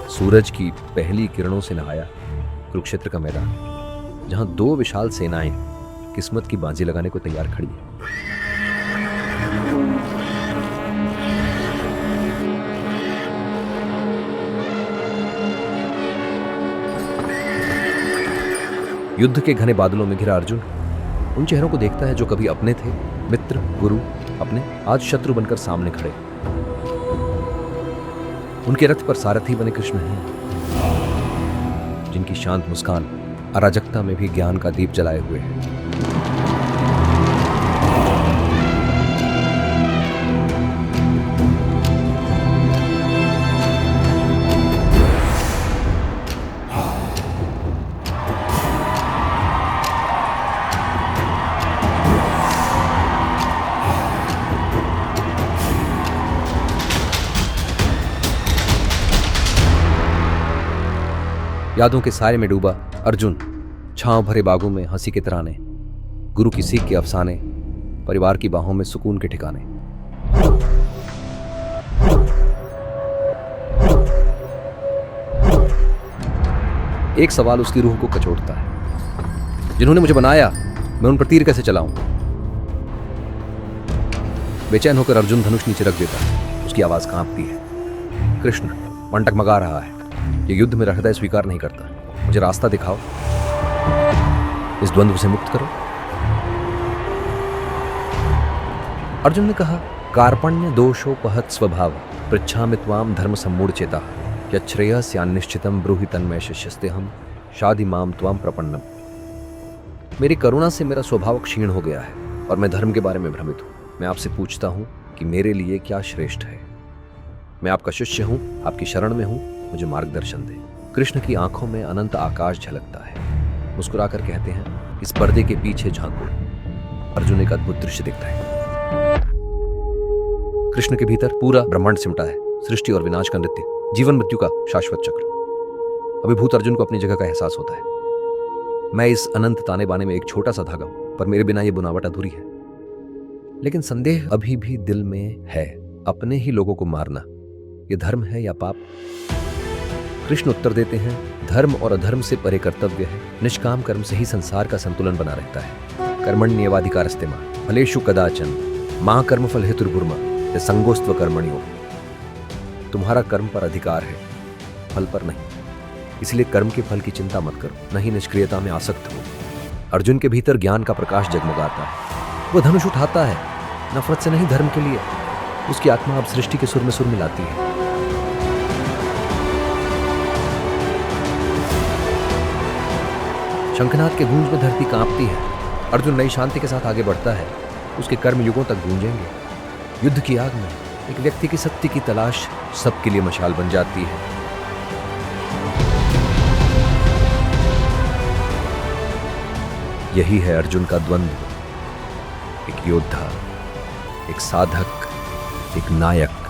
सूरज की पहली किरणों से नहाया कुरुक्षेत्र का मैदान, जहां दो विशाल सेनाएं किस्मत की बाजी लगाने को तैयार खड़ी हैं। युद्ध के घने बादलों में घिरा अर्जुन उन चेहरों को देखता है जो कभी अपने थे, मित्र, गुरु, अपने, आज शत्रु बनकर सामने खड़े। उनके रथ पर सारथी बने कृष्ण हैं, जिनकी शांत मुस्कान अराजकता में भी ज्ञान का दीप जलाए हुए है। यादों के साये में डूबा अर्जुन, छांव भरे बागों में हंसी के तराने, गुरु की सीख के अफसाने, परिवार की बाहों में सुकून के ठिकाने। एक सवाल उसकी रूह को कचोटता है, जिन्होंने मुझे बनाया, मैं उन पर तीर कैसे चलाऊं? बेचैन होकर अर्जुन धनुष नीचे रख देता है, उसकी आवाज कांपती है। कृष्ण मन टगमगा रहा है, ये युद्ध मेरा हृदय स्वीकार नहीं करता, मुझे रास्ता दिखाओ, इस द्वंद्व से मुक्त करो। अर्जुन ने कहा, कार्पण्य दोषोपहत स्वभाव पृच्छामि त्वाम धर्म सम्मूढ़ चेता यच्छ्रेयस्यान्निश्चितं ब्रूहि तन्मय शिष्यस्तेहं शाधि माम त्वाम प्रपन्नम। मेरी करुणा से मेरा स्वभाव क्षीण हो गया है और मैं धर्म के बारे में भ्रमित हूं। मैं आपसे पूछता हूं कि मेरे लिए क्या श्रेष्ठ है। मैं आपका शिष्य हूं, आपकी शरण में हूं, मुझे मार्गदर्शन दे। कृष्ण की आंखों में अनंत आकाश झलकता है। मुस्कुराकर कहते हैं, इस पर्दे के पीछे झांको। अर्जुन एक अद्भुत दृश्य दिखता है। कृष्ण के भीतर पूरा ब्रह्मांड सिमटा है, सृष्टि और विनाश का नृत्य, जीवन मृत्यु का शाश्वत चक्र। अभिभूत अर्जुन को अपनी जगह का एहसास होता है। मैं इस अनंत ताने बाने में एक छोटा सा धागा हूं, पर मेरे बिना ये बुनावट अधूरी है। लेकिन संदेह अभी भी दिल में है, अपने ही लोगों को मारना ये धर्म है या पाप? कृष्ण उत्तर देते हैं, धर्म और अधर्म से परे कर्तव्य है। निष्काम कर्म से ही संसार का संतुलन बना रहता है। कर्मण्येवाधिकारस्ते मां फलेषु कदाचन मां कर्मफल हेतुर्भुर्मा संगोस्त्व कर्मण्यो। तुम्हारा कर्म पर अधिकार है, फल पर नहीं, इसलिए कर्म के फल की चिंता मत करो, नहीं निष्क्रियता में आसक्त हो। अर्जुन के भीतर ज्ञान का प्रकाश जगमगाता है। वह धनुष उठाता है, नफरत से नहीं, धर्म के लिए। उसकी आत्मा अब सृष्टि के सुर में सुर मिलाती है। शंखनाद के गूंज में धरती कांपती है। अर्जुन नई शांति के साथ आगे बढ़ता है। उसके कर्म युगों तक गूंजेंगे। युद्ध की आग में एक व्यक्ति की सत्य की तलाश सबके लिए मशाल बन जाती है। यही है अर्जुन का द्वंद्व, एक योद्धा, एक साधक, एक नायक।